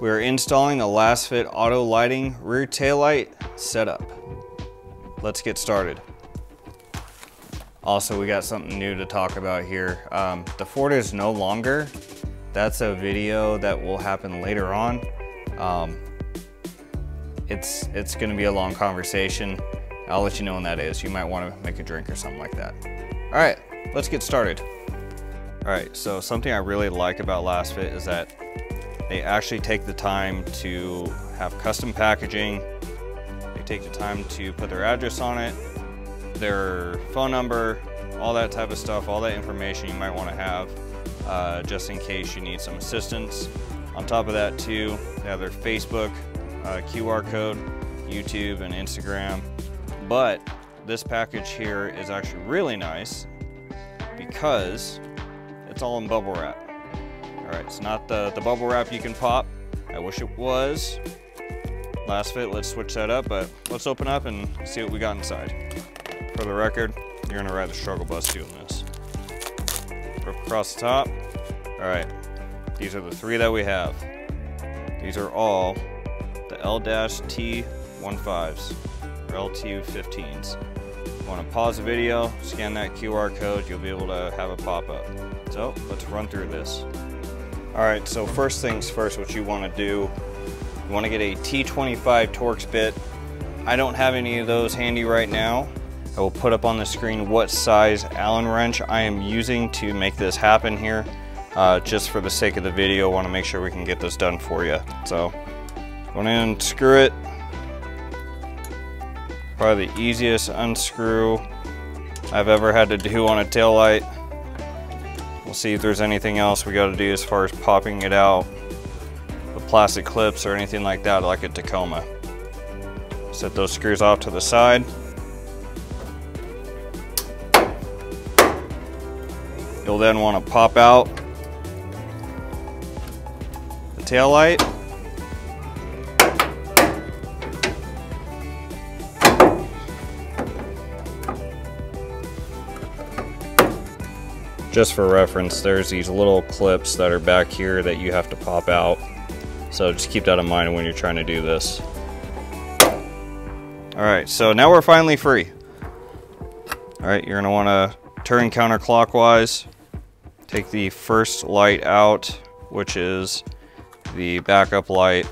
We're installing the LasFit auto lighting rear taillight setup. Let's get started. Also, we got something new to talk about here. The Ford is no longer. That's a video that will happen later on. It's gonna be a long conversation. I'll let you know when that is. You might wanna make a drink or something like that. All right, let's get started. All right, so something I really like about LasFit is that they actually take the time to have custom packaging. They take the time to put their address on it, their phone number, all that type of stuff, all that information you might want to have just in case you need some assistance. On top of that too, they have their Facebook, QR code, YouTube and Instagram. But this package here is actually really nice because it's all in bubble wrap. All right, it's not the bubble wrap you can pop. I wish it was. LasFit, let's switch that up, but let's open up and see what we got inside. For the record, you're gonna ride the struggle bus doing this. Rip across the top. All right, these are the three that we have. These are all the L-T-15s, or Lt-15s. You wanna pause the video, scan that QR code, you'll be able to have it pop up. So let's run through this. All right, so first things first, what you wanna do, you wanna get a T25 Torx bit. I don't have any of those handy right now. I will put up on the screen what size Allen wrench I am using to make this happen here. Just for the sake of the video, I wanna make sure we can get this done for you. So, go in and screw it. Probably the easiest unscrew I've ever had to do on a taillight. We'll see if there's anything else we gotta do as far as popping it out. The plastic clips or anything like that, like a Tacoma. Set those screws off to the side. You'll then want to pop out the taillight. Just for reference, there's these little clips that are back here that you have to pop out. So just keep that in mind when you're trying to do this. All right, so now we're finally free. All right, you're gonna wanna turn counterclockwise. Take the first light out, which is the backup light.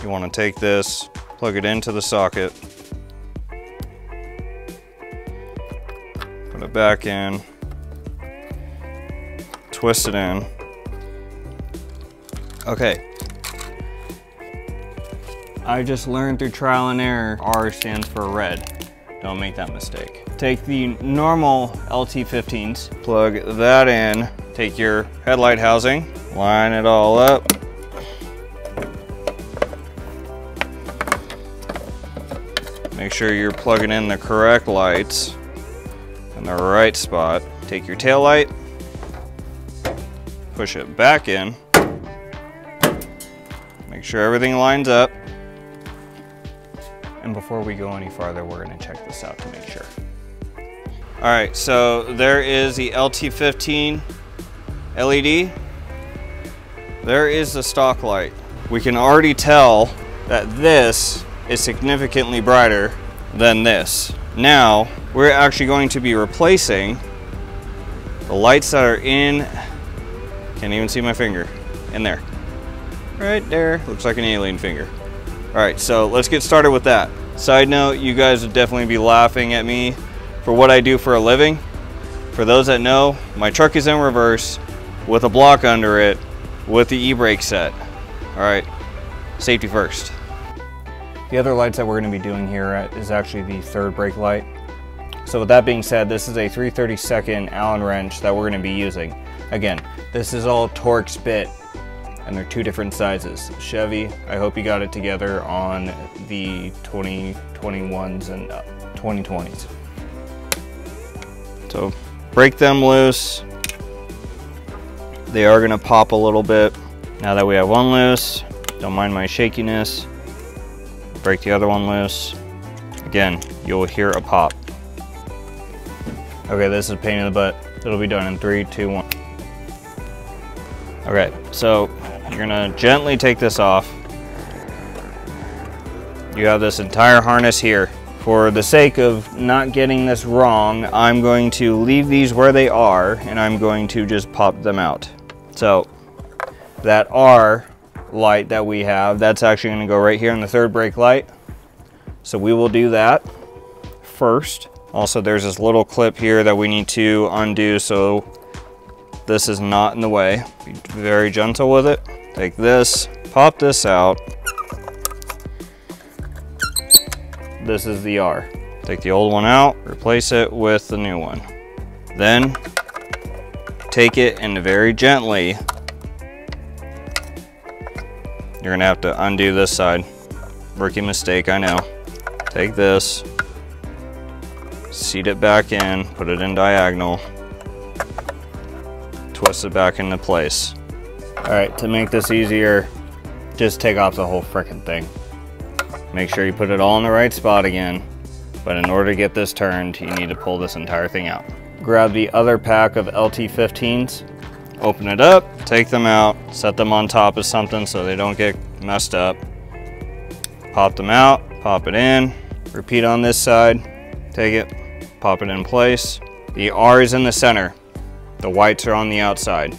You wanna take this, plug it into the socket, put it back in, twist it in. Okay. I just learned through trial and error, R stands for red. Don't make that mistake. Take the normal LT-15s, plug that in, take your headlight housing, line it all up. Make sure you're plugging in the correct lights in the right spot. Take your tail light, push it back in, make sure everything lines up. And before we go any farther, we're gonna check this out to make sure. All right, so there is the LT-15 LED. There is the stock light. We can already tell that this is significantly brighter than this. Now, we're actually going to be replacing the lights that are in, can't even see my finger, in there. Right there, looks like an alien finger. All right, so let's get started with that. Side note, you guys would definitely be laughing at me for what I do for a living. For those that know, my truck is in reverse with a block under it with the e-brake set. All right, safety first. The other lights that we're gonna be doing here is actually the third brake light. So with that being said, this is a 3/32 Allen wrench that we're gonna be using. Again, this is all Torx bit, and they're two different sizes. Chevy, I hope you got it together on the 2021s and 2020s. So break them loose. They are gonna pop a little bit. Now that we have one loose, don't mind my shakiness. Break the other one loose. Again, you'll hear a pop. Okay, this is a pain in the butt. It'll be done in 3, 2, 1. Okay, so You're gonna gently take this off. You have this entire harness here. For the sake of not getting this wrong, I'm going to leave these where they are and I'm going to just pop them out. So that R light that we have, that's actually gonna go right here in the third brake light. So we will do that first. Also, there's this little clip here that we need to undo so this is not in the way. Be very gentle with it. Take this, pop this out. This is the R. Take the old one out, replace it with the new one. Then take it and very gently, you're gonna have to undo this side. Rookie mistake, I know. Take this, seat it back in, put it in diagonal, twist it back into place. All right, to make this easier, just take off the whole frickin' thing. Make sure you put it all in the right spot again, but in order to get this turned, you need to pull this entire thing out. Grab the other pack of LT-15s, open it up, take them out, set them on top of something so they don't get messed up. Pop them out, pop it in, repeat on this side, take it, pop it in place. The R is in the center, the whites are on the outside.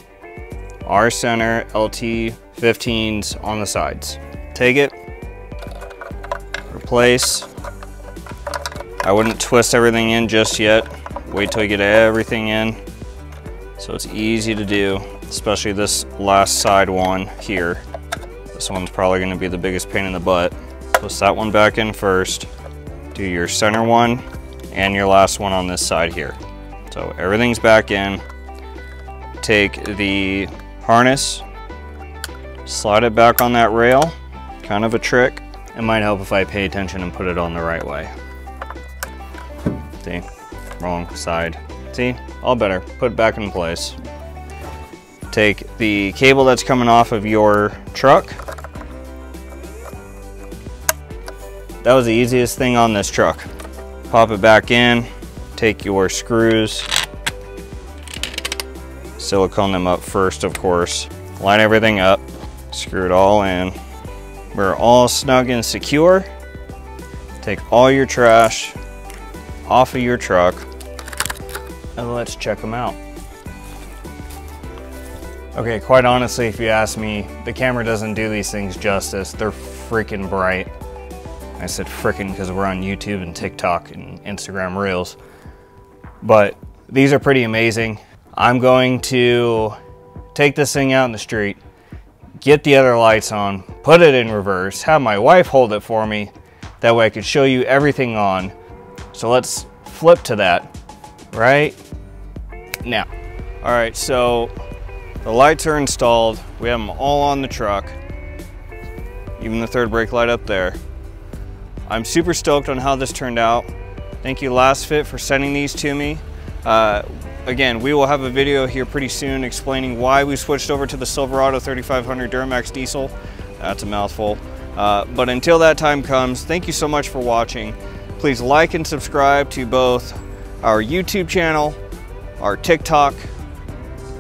R center, LT-15s on the sides. Take it, replace. I wouldn't twist everything in just yet. Wait till you get everything in. So it's easy to do, especially this last side one here. This one's probably gonna be the biggest pain in the butt. Twist that one back in first. Do your center one and your last one on this side here. So everything's back in. Take the harness, slide it back on that rail. Kind of a trick. It might help if I pay attention and put it on the right way. See, wrong side. See, all better. Put it back in place. Take the cable that's coming off of your truck. That was the easiest thing on this truck. Pop it back in, take your screws, silicone them up first, of course. Line everything up, screw it all in. We're all snug and secure. Take all your trash off of your truck and let's check them out. Okay, quite honestly, if you ask me, the camera doesn't do these things justice. They're freaking bright. I said freaking because we're on YouTube and TikTok and Instagram Reels. But these are pretty amazing. I'm going to take this thing out in the street, get the other lights on, put it in reverse, have my wife hold it for me. That way I could show you everything on. So let's flip to that right now. All right, so the lights are installed. We have them all on the truck, even the third brake light up there. I'm super stoked on how this turned out. Thank you LasFit for sending these to me. Again, we will have a video here pretty soon explaining why we switched over to the Silverado 3500 Duramax diesel. That's a mouthful. But until that time comes, thank you so much for watching. Please like and subscribe to both our YouTube channel, our TikTok.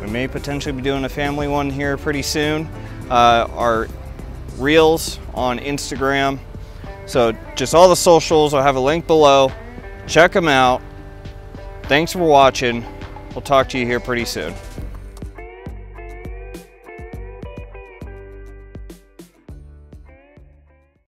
We may potentially be doing a family one here pretty soon. Our Reels on Instagram. So just all the socials, I'll have a link below. Check them out. Thanks for watching. We'll talk to you here pretty soon.